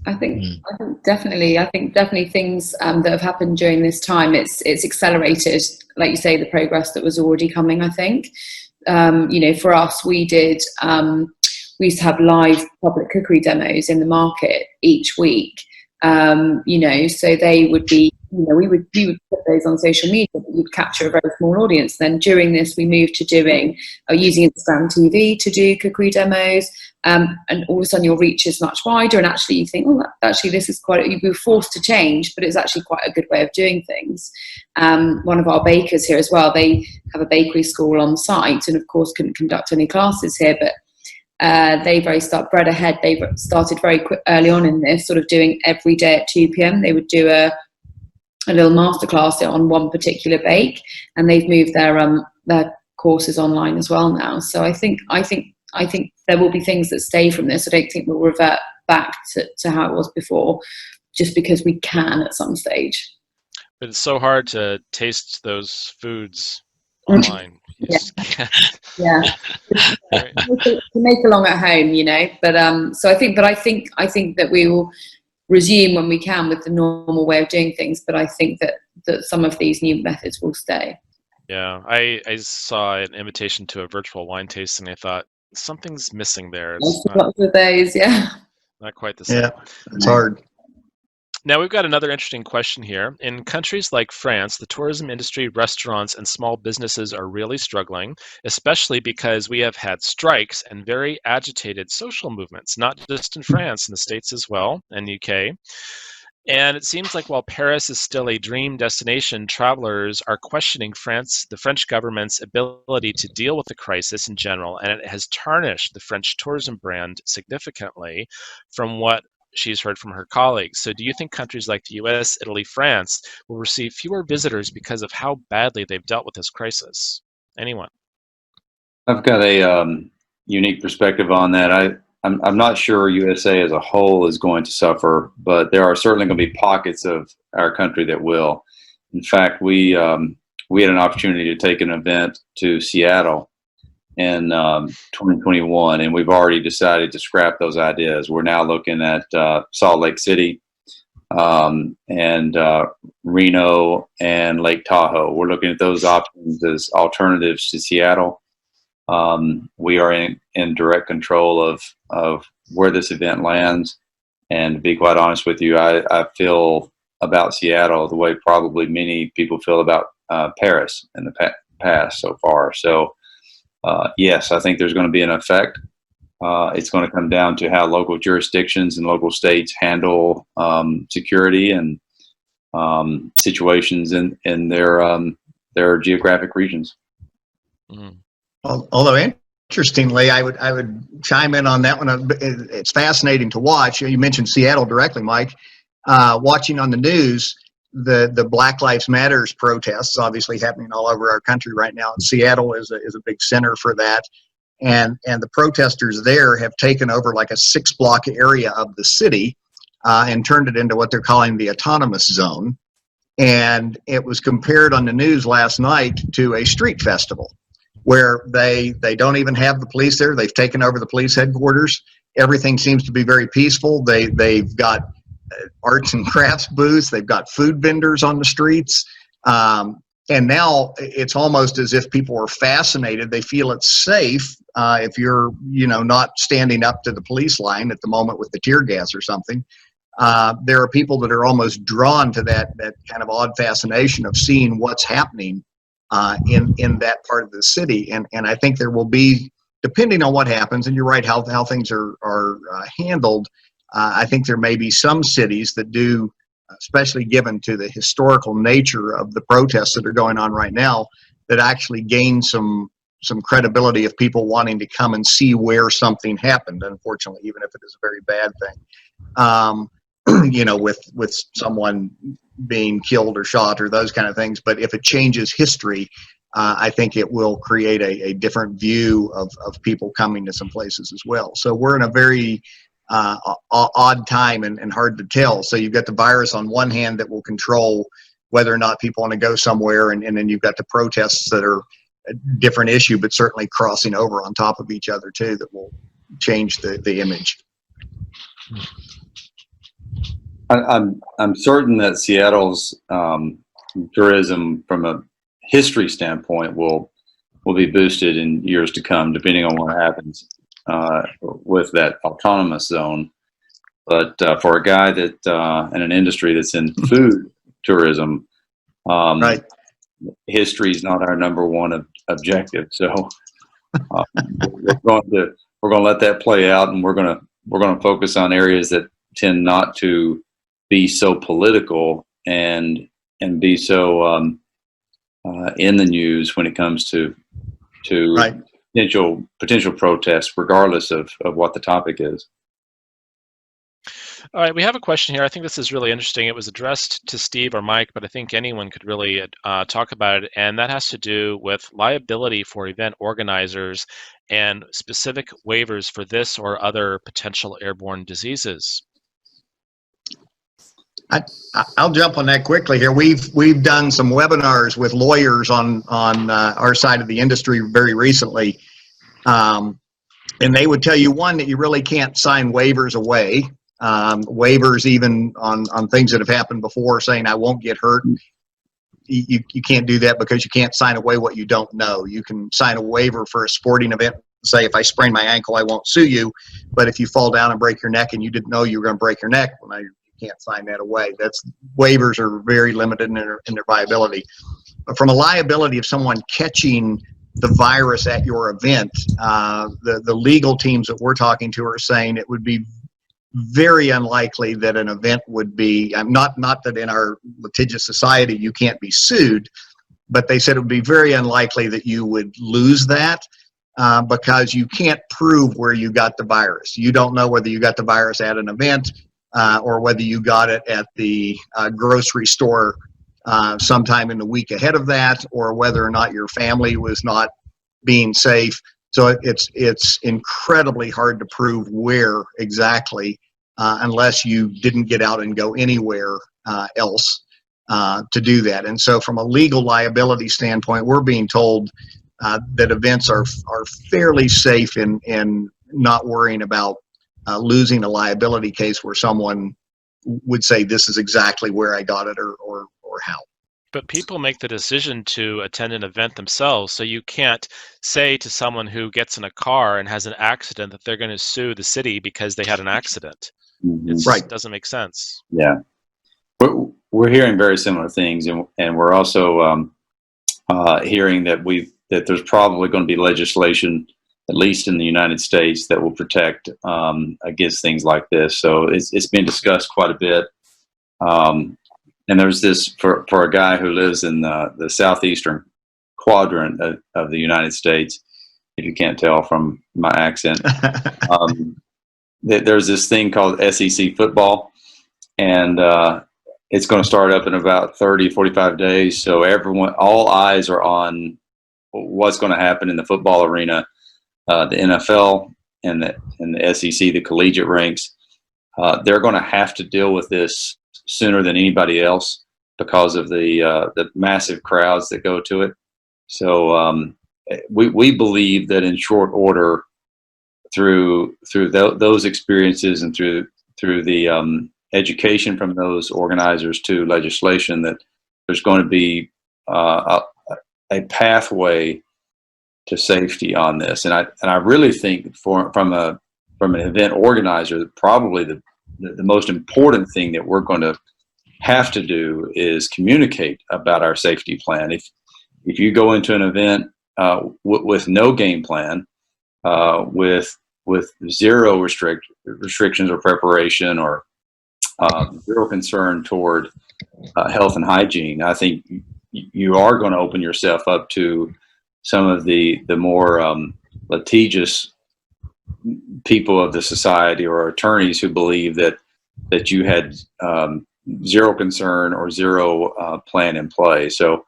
I think definitely things that have happened during this time, it's accelerated, like you say, the progress that was already coming. I think, for us, we used to have live public cookery demos in the market each week. You know, so they would be, you know, we would put those on social media, but you'd capture a very small audience. Then during this, we moved to doing using Instagram TV to do cookery demos, and all of a sudden your reach is much wider, and actually you think, oh, actually this is quite. You were forced to change, but it's actually quite a good way of doing things. One of our bakers here as well, they have a bakery school on site, and of course couldn't conduct any classes here, but they bred ahead. They started very early on in this, sort of doing every day at 2 p.m. They would do a little masterclass on one particular bake, and they've moved their courses online as well now. So I think there will be things that stay from this. I don't think we'll revert back to how it was before, just because we can at some stage. But it's so hard to taste those foods online. Yeah. To make along at home, you know. But so I think that we will resume when we can with the normal way of doing things. But I think that some of these new methods will stay. Yeah, I saw an invitation to a virtual wine tasting. I thought something's missing there. It's Lots of those, yeah. not quite the same. Yeah, it's hard. Now we've got another interesting question here. In countries like France, the tourism industry, restaurants, and small businesses are really struggling, especially because we have had strikes and very agitated social movements, not just in France, in the States as well, and UK. And it seems like while Paris is still a dream destination, travelers are questioning the French government's ability to deal with the crisis in general, and it has tarnished the French tourism brand significantly from what she's heard from her colleagues. So do you think countries like the US, Italy, France will receive fewer visitors because of how badly they've dealt with this crisis? Anyone? I've got a unique perspective on that. I'm not sure USA as a whole is going to suffer, but there are certainly going to be pockets of our country that will. In fact, we had an opportunity to take an event to Seattle in 2021, and we've already decided to scrap those ideas. We're now looking at Salt Lake City and Reno and Lake Tahoe. We're looking at those options as alternatives to Seattle. We are in direct control of where this event lands, and to be quite honest with you, I feel about Seattle the way probably many people feel about Paris in the past so far. So yes, I think there's going to be an effect. It's going to come down to how local jurisdictions and local states handle security and situations in their geographic regions. Mm-hmm. Although interestingly, I would chime in on that one. It's fascinating to watch. You mentioned Seattle directly, Mike. Watching on the news, the Black Lives Matters protests obviously happening all over our country right now. Seattle is a big center for that, and the protesters there have taken over like a 6-block area of the city and turned it into what they're calling the autonomous zone. And it was compared on the news last night to a street festival, where they don't even have the police there. They've taken over the police headquarters. Everything seems to be very peaceful. They've got arts and crafts booths. They've got food vendors on the streets. And now it's almost as if people are fascinated. They feel it's safe if you're, not standing up to the police line at the moment with the tear gas or something. There are people that are almost drawn to that kind of odd fascination of seeing what's happening in that part of the city, and I think there will be, depending on what happens, and you're right, how things are handled. I think there may be some cities that do, especially given to the historical nature of the protests that are going on right now, that actually gain some credibility of people wanting to come and see where something happened. Unfortunately, even if it is a very bad thing, with someone being killed or shot or those kind of things. But if it changes history, I think it will create a different view of people coming to some places as well. So we're in a very odd time and hard to tell. So you've got the virus on one hand that will control whether or not people want to go somewhere, and then you've got the protests that are a different issue, but certainly crossing over on top of each other too, that will change the image. I'm certain that Seattle's tourism, from a history standpoint, will be boosted in years to come, depending on what happens with that autonomous zone. But for a guy that in an industry that's in food tourism, Right. history is not our number one objective. So we're going to let that play out, and we're going to focus on areas that tend not to be so political and be so in the news when it comes to Right. potential protests, regardless of what the topic is. All right, we have a question here. I think this is really interesting. It was addressed to Steve or Mike, but I think anyone could really talk about it, and that has to do with liability for event organizers and specific waivers for this or other potential airborne diseases. I'll jump on that quickly here. We've done some webinars with lawyers on our side of the industry very recently, and they would tell you, one, that you really can't sign waivers away. Waivers even on things that have happened before, saying I won't get hurt. You can't do that because you can't sign away what you don't know. You can sign a waiver for a sporting event, say if I sprain my ankle, I won't sue you, but if you fall down and break your neck and you didn't know you were going to break your neck, well, now you can't sign that away. Waivers are very limited in their viability. But from a liability of someone catching the virus at your event, the legal teams that we're talking to are saying it would be very unlikely that an event would be, not that in our litigious society you can't be sued, but they said it would be very unlikely that you would lose that because you can't prove where you got the virus. You don't know whether you got the virus at an event or whether you got it at the grocery store sometime in the week ahead of that, or whether or not your family was not being safe. So it's incredibly hard to prove where exactly unless you didn't get out and go anywhere else to do that. And so from a legal liability standpoint, we're being told that events are fairly safe in not worrying about losing a liability case where someone would say this is exactly where I got it or how. But people make the decision to attend an event themselves, so you can't say to someone who gets in a car and has an accident that they're going to sue the city because they had an accident. It Right. doesn't make sense. Yeah, we're hearing very similar things, and we're also hearing that there's probably going to be legislation, at least in the United States, that will protect against things like this. So it's been discussed quite a bit. And there's this, for a guy who lives in the southeastern quadrant of the United States, if you can't tell from my accent, there's this thing called SEC football, and it's going to start up in about 30-45 days. So all eyes are on what's going to happen in the football arena. The NFL and the SEC, the collegiate ranks, they're going to have to deal with this sooner than anybody else because of the massive crowds that go to it. So we believe that in short order, through those experiences and through the education from those organizers to legislation, that there's going to be a pathway to safety on this. And I really think from an event organizer, probably the most important thing that we're going to have to do is communicate about our safety plan. If you go into an event with no game plan, with zero restrictions or preparation, or zero concern toward health and hygiene, I think you are going to open yourself up to some of the more litigious people of the society or attorneys who believe that you had zero concern or zero plan in play. So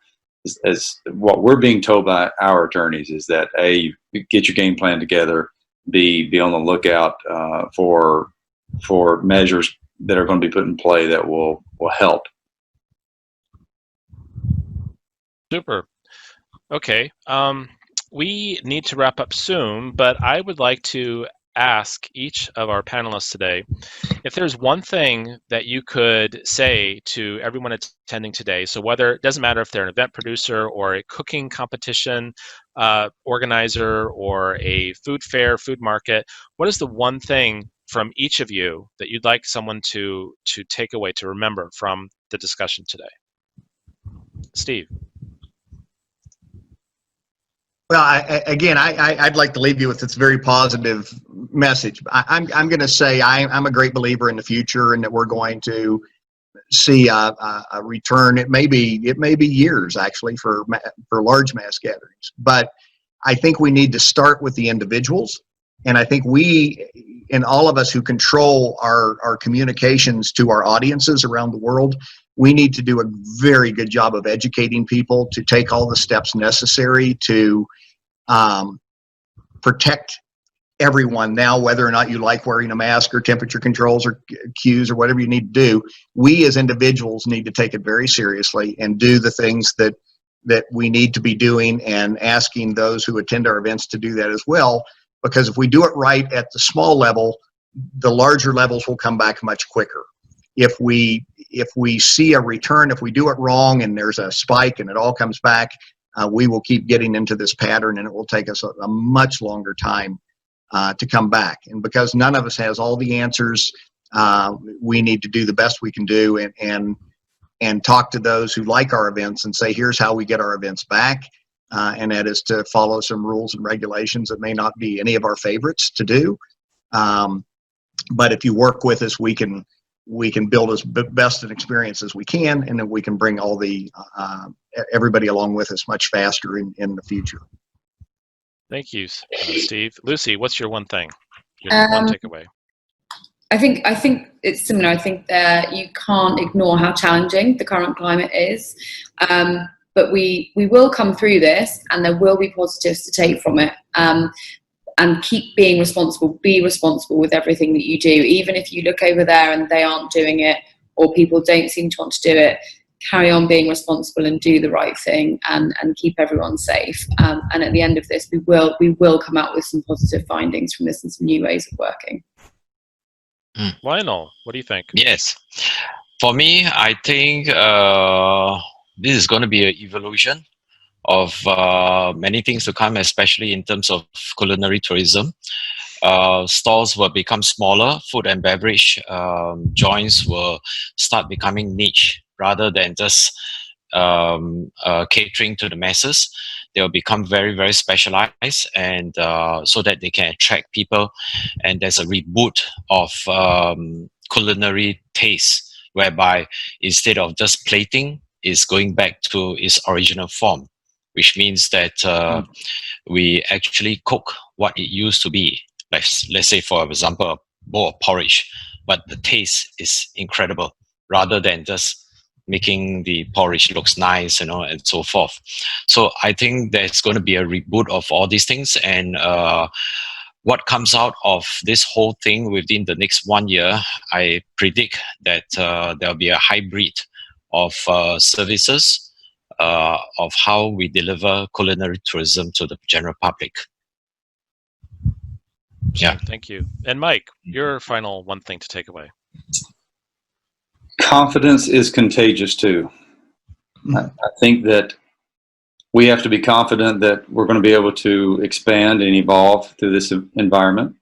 as what we're being told by our attorneys is that A, get your game plan together, B, be on the lookout for measures that are going to be put in play that will help. Super. Okay. We need to wrap up soon, but I would like to ask each of our panelists today if there's one thing that you could say to everyone attending today. So whether, it doesn't matter if they're an event producer or a cooking competition organizer or a food fair, food market, what is the one thing from each of you that you'd like someone to take away, to remember from the discussion today? Steve. Well, I'd like to leave you with this very positive message. I'm going to say I'm a great believer in the future, and that we're going to see a return. It may be years actually for large mass gatherings, but I think we need to start with the individuals, and I think we, and all of us who control our communications to our audiences around the world, we need to do a very good job of educating people to take all the steps necessary to protect everyone now, whether or not you like wearing a mask or temperature controls or cues or whatever you need to do. We as individuals need to take it very seriously and do the things that we need to be doing, and asking those who attend our events to do that as well. Because if we do it right at the small level, the larger levels will come back much quicker. If we see a return, if we do it wrong and there's a spike and it all comes back, we will keep getting into this pattern, and it will take us a much longer time to come back. And because none of us has all the answers, we need to do the best we can do, and talk to those who like our events and say, here's how we get our events back. And that is to follow some rules and regulations that may not be any of our favorites to do. But if you work with us, we can build as best an experience as we can, and then we can bring all the everybody along with us much faster in the future. Thank you, Steve. Lucy, what's your one thing? Your one takeaway? I think it's similar. I think that you can't ignore how challenging the current climate is, but we will come through this, and there will be positives to take from it. And keep being responsible. Be responsible with everything that you do, even if you look over there and they aren't doing it, or people don't seem to want to do it. Carry on being responsible and do the right thing, and keep everyone safe. And at the end of this, we will come out with some positive findings from this and some new ways of working. Lionel, what do you think? Yes. For me, I think this is going to be an evolution of many things to come, especially in terms of culinary tourism. Stores will become smaller, food and beverage joints will start becoming niche rather than just catering to the masses. They will become very, very specialized, and so that they can attract people. And there's a reboot of culinary taste, whereby instead of just plating, it's going back to its original form, which means that we actually cook what it used to be. Let's say, for example, a bowl of porridge, but the taste is incredible, rather than just making the porridge looks nice, and so forth. So I think there's going to be a reboot of all these things, and what comes out of this whole thing within the next 1 year, I predict that there'll be a hybrid of services of how we deliver culinary tourism to the general public. Yeah. Thank you. And Mike, your final one thing to take away. Confidence is contagious too. I think that we have to be confident that we're going to be able to expand and evolve through this environment,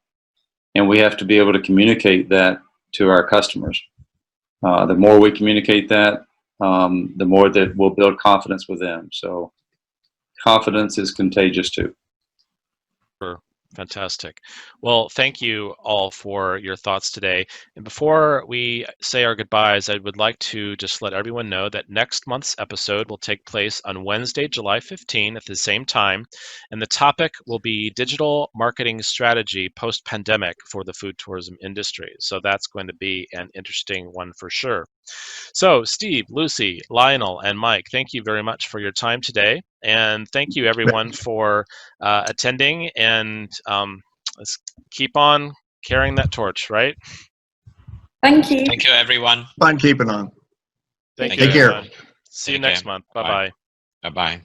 and we have to be able to communicate that to our customers. The more we communicate that, the more that we'll build confidence with them. So confidence is contagious too. Sure. Fantastic. Well, thank you all for your thoughts today. And before we say our goodbyes, I would like to just let everyone know that next month's episode will take place on Wednesday, July 15 at the same time. And the topic will be digital marketing strategy post-pandemic for the food tourism industry. So that's going to be an interesting one for sure. So Steve, Lucy, Lionel, and Mike, thank you very much for your time today. And thank you everyone for attending, and let's keep on carrying that torch, right? Thank you. Thank you, everyone. Fun keeping on. Thank you, Take care. everyone. See you next month. Bye-bye. Bye-bye.